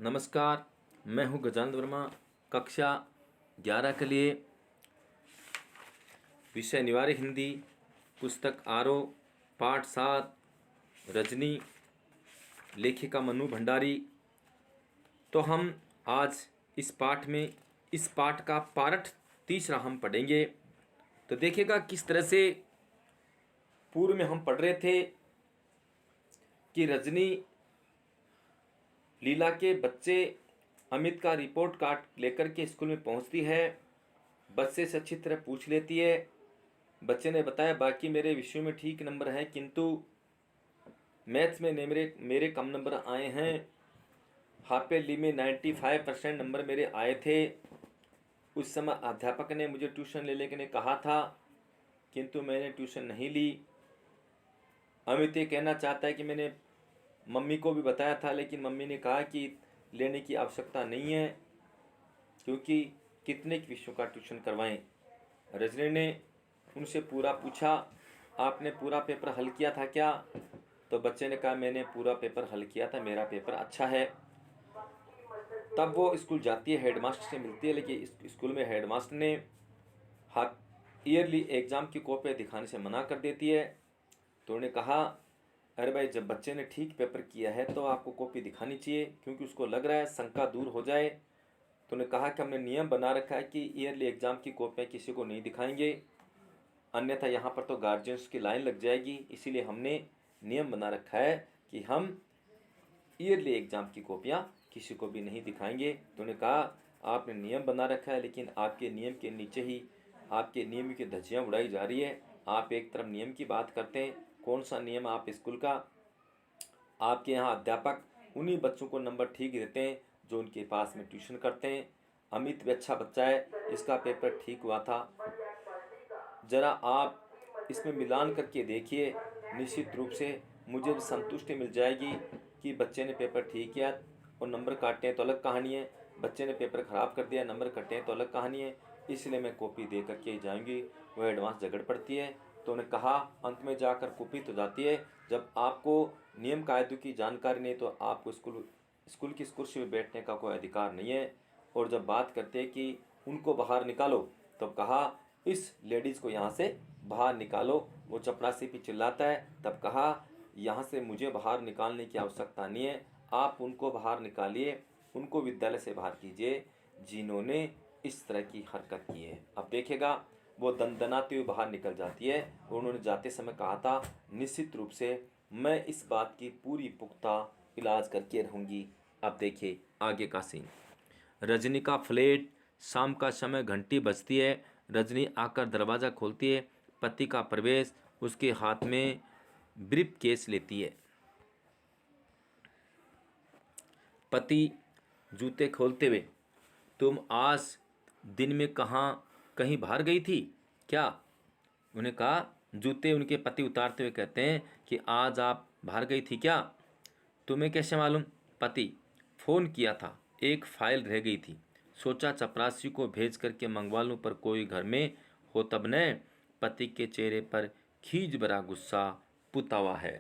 नमस्कार। मैं हूं गजानंद वर्मा। कक्षा 11 के लिए विषय अनिवार्य हिंदी, पुस्तक आरो, पाठ 7, रजनी, लेखिका मनु भंडारी। तो हम आज इस पाठ का पाठ तीसरा हम पढ़ेंगे। तो देखिएगा किस तरह से पूर्व में हम पढ़ रहे थे कि रजनी लीला के बच्चे अमित का रिपोर्ट कार्ड लेकर के स्कूल में पहुंचती है। बच्चे से अच्छी तरह पूछ लेती है। बच्चे ने बताया बाकी मेरे विषयों में ठीक नंबर हैं, किंतु मैथ्स में मेरे कम नंबर आए हैं। हाफेली में 95% नंबर मेरे आए थे। उस समय अध्यापक ने मुझे ट्यूशन लेने के लिए कहा था, किंतु मैंने ट्यूशन नहीं ली। अमित ये कहना चाहता है कि मैंने मम्मी को भी बताया था, लेकिन मम्मी ने कहा कि लेने की आवश्यकता नहीं है, क्योंकि कितने विषयों का ट्यूशन करवाएं। रजनी ने उनसे पूरा पूछा, आपने पूरा पेपर हल किया था क्या? तो बच्चे ने कहा मैंने पूरा पेपर हल किया था, मेरा पेपर अच्छा है। तब वो स्कूल जाती है, हेडमास्टर से मिलती है, लेकिन स्कूल में हेडमास्टर ने ईयरली एग्ज़ाम की कॉपी दिखाने से मना कर देती है। तो उन्होंने कहा अरे भाई, जब बच्चे ने ठीक पेपर किया है तो आपको कॉपी दिखानी चाहिए, क्योंकि उसको लग रहा है शंका दूर हो जाए। तो उन्होंने कहा कि हमने नियम बना रखा है कि ईयरली एग्ज़ाम की कॉपियाँ किसी को नहीं दिखाएंगे, अन्यथा यहाँ पर तो गार्जियंस की लाइन लग जाएगी। इसीलिए हमने नियम बना रखा है कि हम ईयरली एग्ज़ाम की कॉपियाँ किसी को भी नहीं दिखाएंगे। तो उन्होंने कहा आपने नियम बना रखा है, लेकिन आपके नियम के नीचे ही आपके नियम की धज्जियाँ उड़ाई जा रही है। आप एक तरफ नियम की बात करते हैं, कौन सा नियम आप स्कूल का? आपके यहाँ अध्यापक उन्हीं बच्चों को नंबर ठीक देते हैं जो उनके पास में ट्यूशन करते हैं। अमित भी अच्छा बच्चा है, इसका पेपर ठीक हुआ था। ज़रा आप इसमें मिलान करके देखिए, निश्चित रूप से मुझे भी संतुष्टि मिल जाएगी कि बच्चे ने पेपर ठीक किया। और नंबर काटे हैं तो अलग कहानी है, बच्चे ने पेपर ख़राब कर दिया, नंबर कटे हैं तो अलग कहानी है। इसलिए मैं कॉपी दे करके जाऊँगी। वो एडवांस झगड़ पड़ती है। तो उन्हें कहा अंत में जाकर कॉपी तो जाती है। जब आपको नियम कायदों की जानकारी नहीं तो आपको स्कूल की कुर्सी में बैठने का कोई अधिकार नहीं है। और जब बात करते हैं कि उनको बाहर निकालो, तब कहा इस लेडीज़ को यहाँ से बाहर निकालो। वो चपरासी पे चिल्लाता है। तब कहा यहाँ से मुझे बाहर निकालने की आवश्यकता नहीं है, आप उनको बाहर निकालिए, उनको विद्यालय से बाहर कीजिए जिन्होंने इस तरह की हरकत की है। अब देखेगा वो दनदनाती हुई बाहर निकल जाती है। और उन्होंने जाते समय कहा था निश्चित रूप से मैं इस बात की पूरी पुख्ता इलाज करके रहूँगी। अब देखिए आगे का सीन। रजनी का फ्लैट, शाम का समय, घंटी बजती है। रजनी आकर दरवाज़ा खोलती है। पति का प्रवेश, उसके हाथ में ब्रीफ केस लेती है। पति जूते खोलते हुए, तुम आज दिन में कहीं बाहर गई थी क्या? उन्हें कहा, जूते उनके पति उतारते हुए कहते हैं कि आज आप बाहर गई थी क्या? तुम्हें कैसे मालूम? पति, फ़ोन किया था, एक फाइल रह गई थी, सोचा चपरासी को भेज करके मंगवा लूँ, पर कोई घर में हो तब न। पति के चेहरे पर खींच भरा गुस्सा पुता हुआ है।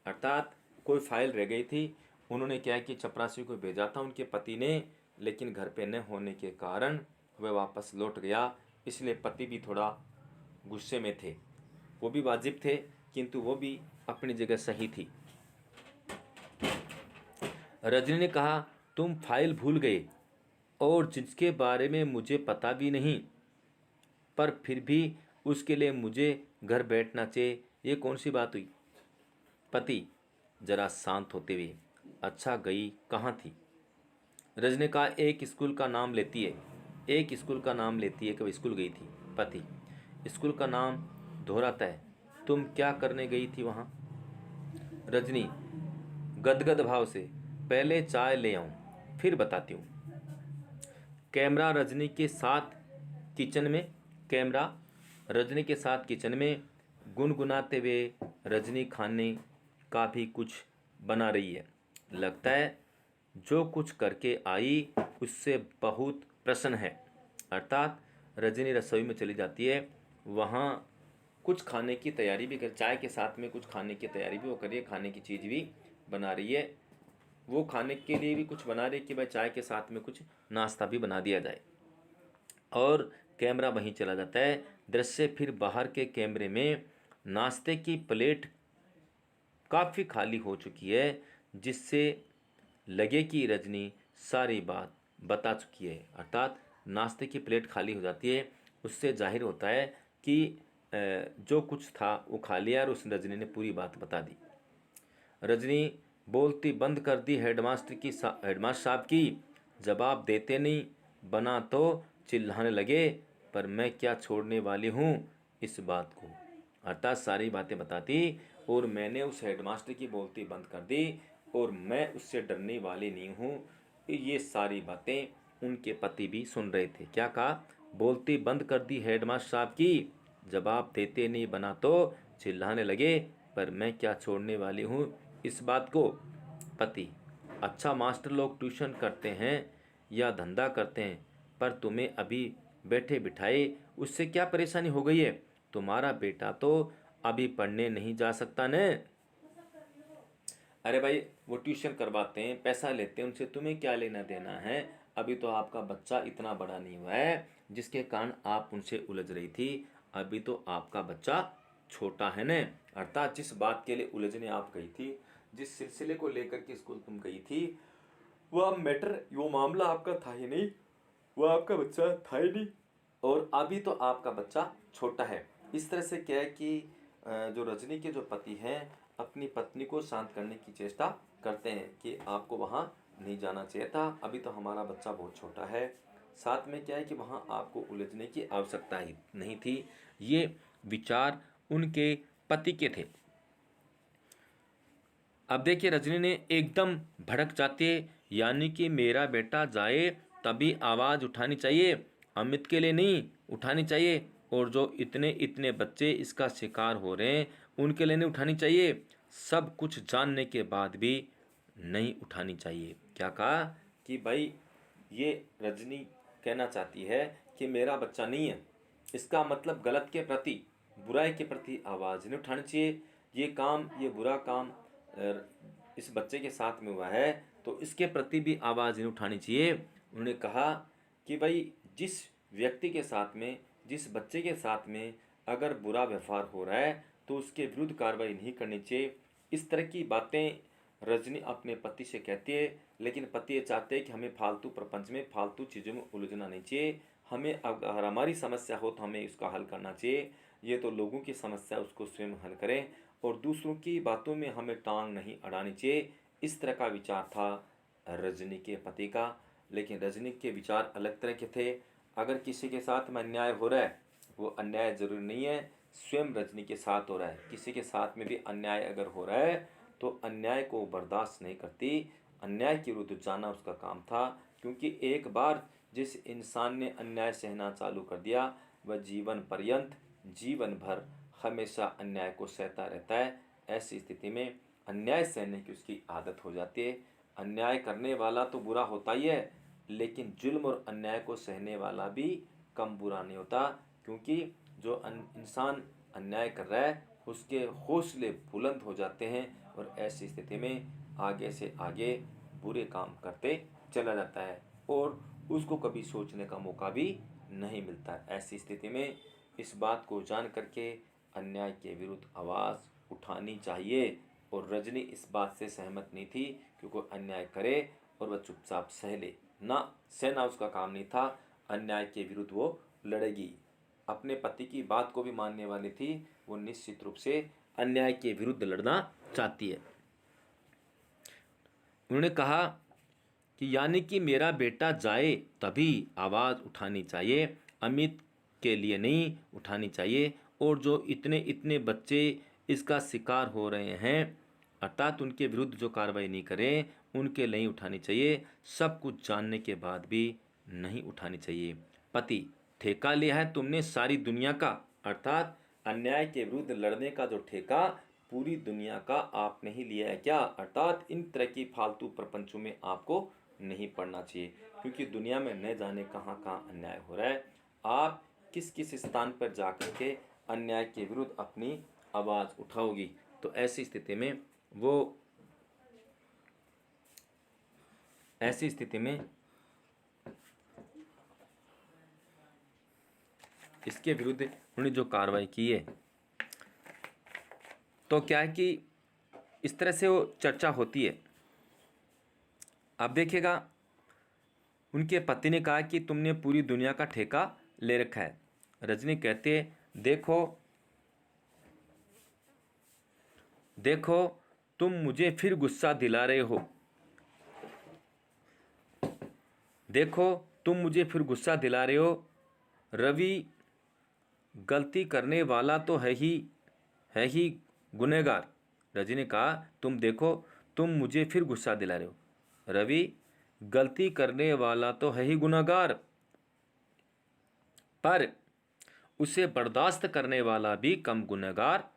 अर्थात कोई फाइल रह गई थी, उन्होंने क्या कि चपरासी को भेजा था उनके पति ने, लेकिन घर पे न होने के कारण वह वापस लौट गया। इसलिए पति भी थोड़ा गुस्से में थे। वो भी वाजिब थे, किंतु वो भी अपनी जगह सही थी। रजनी ने कहा, तुम फाइल भूल गए, और जिसके बारे में मुझे पता भी नहीं, पर फिर भी उसके लिए मुझे घर बैठना चाहिए, ये कौन सी बात हुई? पति जरा शांत होते हुए, अच्छा गई कहाँ थी? रजनी का एक स्कूल का नाम लेती है, एक स्कूल का नाम लेती है कि वह स्कूल गई थी। पति, स्कूल का नाम दोहराता है, तुम क्या करने गई थी वहाँ? रजनी गदगद भाव से, पहले चाय ले आऊँ फिर बताती हूँ। कैमरा रजनी के साथ किचन में कैमरा रजनी के साथ किचन में गुनगुनाते हुए रजनी खाने का भी कुछ बना रही है। लगता है जो कुछ करके आई उससे बहुत प्रसन्न है। अर्थात रजनी रसोई में चली जाती है, वहाँ कुछ खाने की तैयारी भी कर, चाय के साथ में कुछ खाने की तैयारी भी वो कर रही है, खाने की चीज़ भी बना रही है। वो खाने के लिए भी कुछ बना रही कि भाई चाय के साथ में कुछ नाश्ता भी बना दिया जाए। और कैमरा वहीं चला जाता है। दृश्य फिर बाहर के कैमरे में नाश्ते की प्लेट काफ़ी खाली हो चुकी है, जिससे लगे कि रजनी सारी बात बता चुकी है। अर्थात नाश्ते की प्लेट खाली हो जाती है, उससे जाहिर होता है कि जो कुछ था वो खा लिया और उस रजनी ने पूरी बात बता दी। रजनी बोलती बंद कर दी। हेडमास्टर साहब की जवाब देते नहीं, बना तो चिल्लाने लगे, पर मैं क्या छोड़ने वाली हूँ इस बात को। अर्थात सारी बातें बताती और मैंने उस हेडमास्टर की बोलती बंद कर दी और मैं उससे डरने वाली नहीं हूँ। ये सारी बातें उनके पति भी सुन रहे थे। क्या कहा? बोलती बंद कर दी हेडमास्टर साहब की, जवाब देते नहीं, बना तो चिल्लाने लगे, पर मैं क्या छोड़ने वाली हूँ इस बात को। पति: अच्छा, मास्टर लोग ट्यूशन करते हैं या धंधा करते हैं, पर तुम्हें अभी बैठे बिठाए उससे क्या परेशानी हो गई है? तुम्हारा बेटा तो अभी पढ़ने नहीं जा सकता न। अरे भाई, वो ट्यूशन करवाते हैं, पैसा लेते हैं उनसे, तुम्हें क्या लेना देना है? अभी तो आपका बच्चा इतना बड़ा नहीं हुआ है जिसके कारण आप उनसे उलझ रही थी। अभी तो आपका बच्चा छोटा है न। अर्थात जिस बात के लिए उलझने आप गई थी, जिस सिलसिले को लेकर के स्कूल तुम गई थी, वो मामला आपका था ही नहीं, वो आपका बच्चा था ही नहीं, और अभी तो आपका बच्चा छोटा है। इस तरह से क्या है कि जो रजनी के जो पति हैं अपनी पत्नी को शांत करने की चेष्टा करते हैं कि आपको वहाँ नहीं जाना चाहिए था, अभी तो हमारा बच्चा बहुत छोटा है। साथ में क्या है कि वहाँ आपको उलझने की आवश्यकता ही नहीं थी। ये विचार उनके पति के थे। अब देखिए, रजनी ने एकदम भड़क जाते, यानी कि मेरा बेटा जाए तभी आवाज़ उठानी चाहिए, अमित के लिए नहीं उठानी चाहिए, और जो इतने इतने बच्चे इसका शिकार हो रहे हैं उनके लिए नहीं उठानी चाहिए, सब कुछ जानने के बाद भी नहीं उठानी चाहिए। क्या कहा कि भाई ये रजनी कहना चाहती है कि मेरा बच्चा नहीं है, इसका मतलब गलत के प्रति, बुराई के प्रति आवाज़ नहीं उठानी चाहिए। ये बुरा काम इस बच्चे के साथ में हुआ है तो इसके प्रति भी आवाज़ नहीं उठानी चाहिए। उन्होंने कहा कि भाई जिस व्यक्ति के साथ में, जिस बच्चे के साथ में अगर बुरा व्यवहार हो रहा है तो उसके विरुद्ध कार्रवाई नहीं करनी चाहिए। इस तरह की बातें रजनी अपने पति से कहती है, लेकिन पति ये चाहते हैं कि हमें फालतू प्रपंच में, फालतू चीज़ों में उलझना नहीं चाहिए। हमें अगर हमारी समस्या हो तो हमें उसका हल करना चाहिए। ये तो लोगों की समस्या, उसको स्वयं हल करें और दूसरों की बातों में हमें टांग नहीं अड़ानी चाहिए। इस तरह का विचार था रजनी के पति का। लेकिन रजनी के विचार अलग तरह के थे। अगर किसी के साथ में अन्याय हो रहा है, वो अन्याय जरूरी नहीं है स्वयं रजनी के साथ हो रहा है, किसी के साथ में भी अन्याय अगर हो रहा है तो अन्याय को बर्दाश्त नहीं करती, अन्याय के विरुद्ध जाना उसका काम था। क्योंकि एक बार जिस इंसान ने अन्याय सहना चालू कर दिया वह जीवन पर्यंत, जीवन भर हमेशा अन्याय को सहता रहता है। ऐसी स्थिति में अन्याय सहने की उसकी आदत हो जाती है। अन्याय करने वाला तो बुरा होता ही है, लेकिन जुल्म और अन्याय को सहने वाला भी कम बुरा नहीं होता। क्योंकि जो इंसान अन्याय कर रहा है उसके हौसले बुलंद हो जाते हैं और ऐसी स्थिति में आगे से आगे बुरे काम करते चला जाता है और उसको कभी सोचने का मौका भी नहीं मिलता। ऐसी स्थिति में इस बात को जान करके अन्याय के विरुद्ध आवाज़ उठानी चाहिए। और रजनी इस बात से सहमत नहीं थी कि कोई अन्याय करे और वह चुपचाप सह ले। ना, सहना उसका काम नहीं था, अन्याय के विरुद्ध वो लड़ेगी। अपने पति की बात को भी मानने वाली थी, वो निश्चित रूप से अन्याय के विरुद्ध लड़ना चाहती है। उन्होंने कहा कि यानी कि मेरा बेटा जाए तभी आवाज़ उठानी चाहिए, अमित के लिए नहीं उठानी चाहिए, और जो इतने इतने बच्चे इसका शिकार हो रहे हैं अर्थात उनके विरुद्ध जो कार्रवाई नहीं करें उनके नहीं उठानी चाहिए, सब कुछ जानने के बाद भी नहीं उठानी चाहिए। पति: ठेका लिया है तुमने सारी दुनिया का, अर्थात अन्याय के विरुद्ध लड़ने का जो ठेका पूरी दुनिया का आपने ही लिया है क्या? अर्थात इन तरह की फालतू प्रपंचों में आपको नहीं पड़ना चाहिए, क्योंकि दुनिया में न जाने कहाँ कहाँ अन्याय हो रहा है। आप किस किस स्थान पर जाकर के अन्याय के विरुद्ध अपनी आवाज़ उठाओगी? तो ऐसी स्थिति में वो ऐसी स्थिति में इसके विरुद्ध उन्होंने जो कार्रवाई की है, तो क्या है कि इस तरह से वो चर्चा होती है। अब देखिएगा, उनके पति ने कहा कि तुमने पूरी दुनिया का ठेका ले रखा है। रजनी कहते, देखो देखो तुम मुझे फिर गुस्सा दिला रहे हो, देखो तुम मुझे फिर गुस्सा दिला रहे हो। रवि गलती करने वाला तो है ही गुनहगार। रजनी ने कहा, तुम देखो तुम मुझे फिर गुस्सा दिला रहे हो। रवि गलती करने वाला तो है ही गुनहगार, पर उसे बर्दाश्त करने वाला भी कम गुनहगार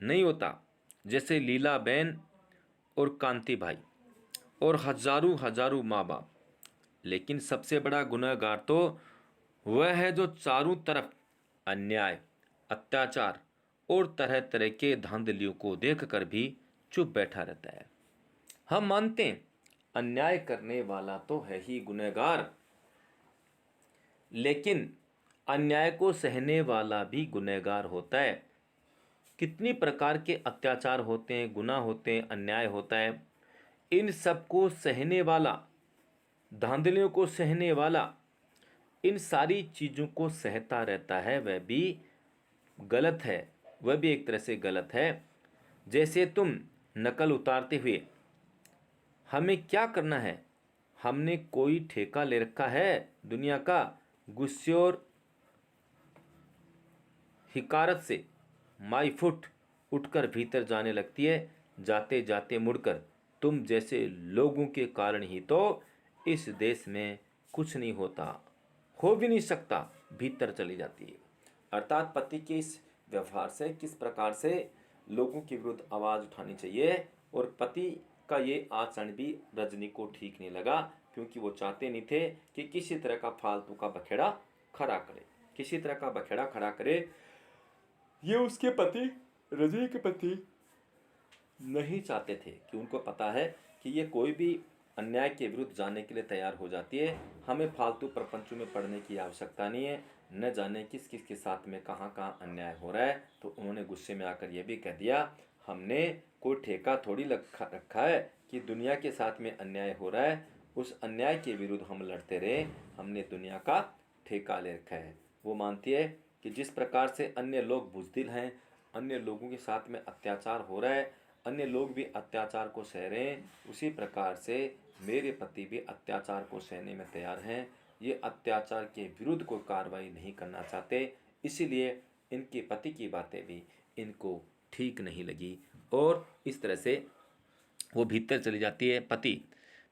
नहीं होता। जैसे लीला बहन और कांति भाई और हजारों हजारों माँ बाप। लेकिन सबसे बड़ा गुनहगार तो वह है जो चारों तरफ अन्याय, अत्याचार और तरह तरह के धांधलियों को देखकर भी चुप बैठा रहता है। हम मानते हैं अन्याय करने वाला तो है ही गुनहगार, लेकिन अन्याय को सहने वाला भी गुनहगार होता है। कितनी प्रकार के अत्याचार होते हैं, गुनाह होते हैं, अन्याय होता है। इन सब को सहने वाला, धांधलियों को सहने वाला, इन सारी चीज़ों को सहता रहता है, वह भी गलत है, वह भी एक तरह से गलत है। जैसे तुम नकल उतारते हुए, हमें क्या करना है, हमने कोई ठेका ले रखा है दुनिया का। गुस्से और हिकारत से माई फुट उठकर भीतर जाने लगती है, जाते जाते मुड़कर तुम जैसे लोगों के कारण ही तो इस देश में कुछ नहीं होता, हो भी नहीं सकता, भीतर चली जाती है। अर्थात पति के इस व्यवहार से किस प्रकार से लोगों के विरुद्ध आवाज़ उठानी चाहिए, और पति का ये आचरण भी रजनी को ठीक नहीं लगा, क्योंकि वो चाहते नहीं थे कि किसी तरह का फालतू का बखेड़ा खड़ा करे, किसी तरह का बखेड़ा खड़ा करे। ये उसके पति, रजनी के पति नहीं चाहते थे, कि उनको पता है कि ये कोई भी अन्याय के विरुद्ध जाने के लिए तैयार हो जाती है। हमें फालतू प्रपंचों में पड़ने की आवश्यकता नहीं है, न जाने किस किस के साथ में कहाँ कहाँ अन्याय हो रहा है। तो उन्होंने गुस्से में आकर यह भी कह दिया, हमने कोई ठेका थोड़ी रखा है कि दुनिया के साथ में अन्याय हो रहा है, उस अन्याय के विरुद्ध हम लड़ते रहे, हमने दुनिया का ठेका ले रखा है। वो मानती है कि जिस प्रकार से अन्य लोग बुज़दिल हैं, अन्य लोगों के साथ में अत्याचार हो रहा है, अन्य लोग भी अत्याचार को सह रहे हैं, उसी प्रकार से मेरे पति भी अत्याचार को सहने में तैयार हैं। ये अत्याचार के विरुद्ध कोई कार्रवाई नहीं करना चाहते, इसीलिए इनके पति की बातें भी इनको ठीक नहीं लगी, और इस तरह से वो भीतर चली जाती है। पति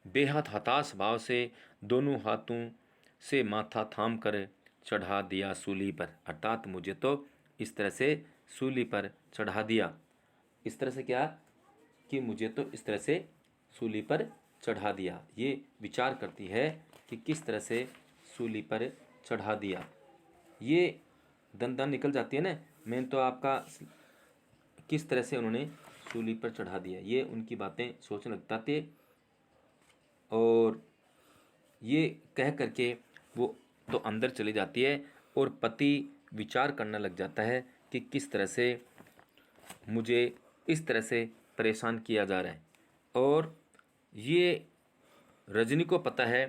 बेहद हताश भाव से दोनों हाथों से माथा थाम कर चढ़ा दिया सूली पर। अर्थात मुझे तो इस तरह से सूली पर चढ़ा दिया। इस तरह से क्या कि मुझे तो इस तरह से सूली पर चढ़ा दिया। ये विचार करती है कि किस तरह से सूली पर चढ़ा दिया। ये दंदन निकल जाती है ना, मैं तो आपका किस तरह से उन्होंने सूली पर चढ़ा दिया, ये उनकी बातें सोचने लगता थे। और ये कह करके वो तो अंदर चली जाती है, और पति विचार करने लग जाता है कि किस तरह से मुझे इस तरह से परेशान किया जा रहा है। और ये रजनी को पता है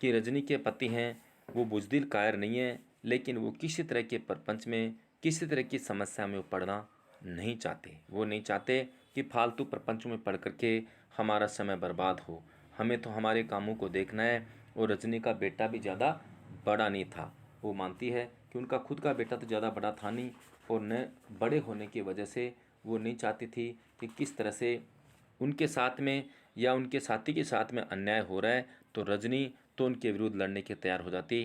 कि रजनी के पति हैं वो बुज़दिल कायर नहीं है, लेकिन वो किसी तरह के प्रपंच में, किसी तरह की समस्या में पड़ना नहीं चाहते। वो नहीं चाहते कि फालतू प्रपंचों में पढ़ करके हमारा समय बर्बाद हो। हमें तो हमारे कामों को देखना है। और रजनी का बेटा भी ज़्यादा बड़ा नहीं था। वो मानती है कि उनका खुद का बेटा तो ज़्यादा बड़ा था नहीं, और न बड़े होने की वजह से वो नहीं चाहती थी कि किस तरह से उनके साथ में या उनके साथी के साथ में अन्याय हो रहा है, तो रजनी तो उनके विरुद्ध लड़ने के तैयार हो जाती।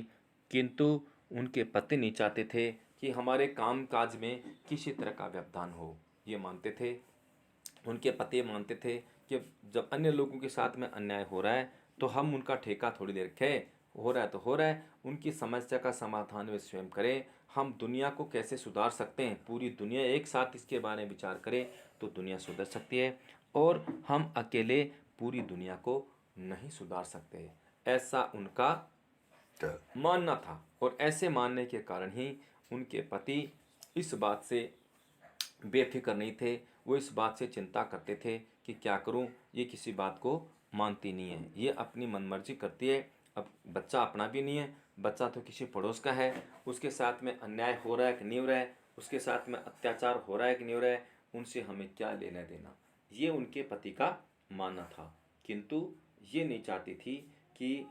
किंतु उनके पति नहीं चाहते थे कि हमारे काम काज में किसी तरह का व्यवधान हो। ये मानते थे, उनके पति मानते थे कि जब अन्य लोगों के साथ में अन्याय हो रहा है तो हम उनका ठेका थोड़ी देर रखें, हो रहा है तो हो रहा है, उनकी समस्या का समाधान वे स्वयं करें। हम दुनिया को कैसे सुधार सकते हैं, पूरी दुनिया एक साथ इसके बारे में विचार करे तो दुनिया सुधर सकती है, और हम अकेले पूरी दुनिया को नहीं सुधार सकते, ऐसा उनका मानना था। और ऐसे मानने के कारण ही उनके पति इस बात से बेफिक्र नहीं थे। वो इस बात से चिंता करते थे कि क्या करूं, ये किसी बात को मानती नहीं है, ये अपनी मनमर्जी करती है। अब बच्चा अपना भी नहीं है, बच्चा तो किसी पड़ोस का है, उसके साथ में अन्याय हो रहा है कि नहीं हो रहा है, उसके साथ में अत्याचार हो रहा है कि नहीं हो रहा है, उनसे हमें क्या लेना देना, ये उनके पति का मानना था। किंतु ये नहीं चाहती थी कि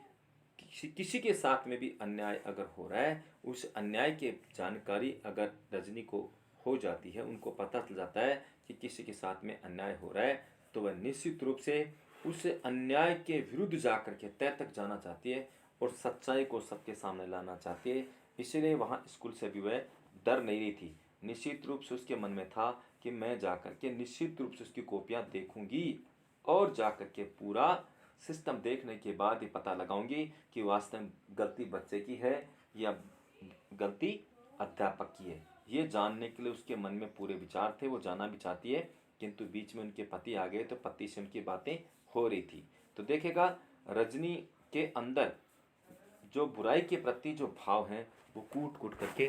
किसी के साथ में भी अन्याय अगर हो रहा है, उस अन्याय की जानकारी अगर रजनी को हो जाती है, उनको पता चल जाता है कि किसी के साथ में अन्याय हो रहा है, तो वह निश्चित रूप से उस अन्याय के विरुद्ध जाकर के तय तक जाना चाहती है और सच्चाई को सबके सामने लाना चाहती है। इसीलिए वहाँ स्कूल से भी वह डर नहीं रही थी। निश्चित रूप से उसके मन में था कि मैं जाकर के निश्चित रूप से उसकी कॉपियाँ देखूंगी और जाकर के पूरा सिस्टम देखने के बाद ही पता लगाऊंगी कि वास्तव में गलती बच्चे की है या गलती अध्यापक की है। ये जानने के लिए उसके मन में पूरे विचार थे, वो जानना भी चाहती है। किंतु बीच में उनके पति आ गए तो पति से उनकी बातें हो रही थी। तो देखेगा रजनी के अंदर जो बुराई के प्रति जो भाव हैं वो कूट कूट करके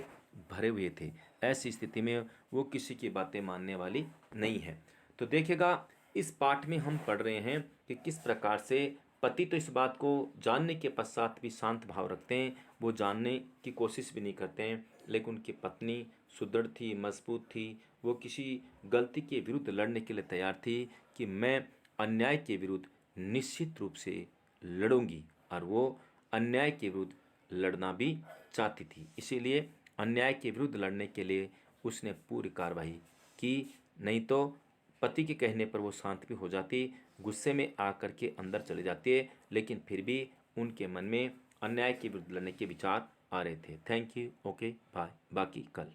भरे हुए थे। ऐसी स्थिति में वो किसी की बातें मानने वाली नहीं है। तो देखिएगा इस पाठ में हम पढ़ रहे हैं कि किस प्रकार से पति तो इस बात को जानने के पश्चात भी शांत भाव रखते हैं, वो जानने की कोशिश भी नहीं करते हैं, लेकिन उनकी पत्नी सुदृढ़ थी, मजबूत थी, वो किसी गलती के विरुद्ध लड़ने के लिए तैयार थी कि मैं अन्याय के विरुद्ध निश्चित रूप से लड़ूंगी। और वो अन्याय के विरुद्ध लड़ना भी चाहती थी, इसीलिए अन्याय के विरुद्ध लड़ने के लिए उसने पूरी कार्रवाई की। नहीं तो पति के कहने पर वो शांत भी हो जाती, गुस्से में आकर के अंदर चले जाती है, लेकिन फिर भी उनके मन में अन्याय के विरुद्ध लड़ने के विचार आ रहे थे। Thank you. ओके बाय, बाकी कल।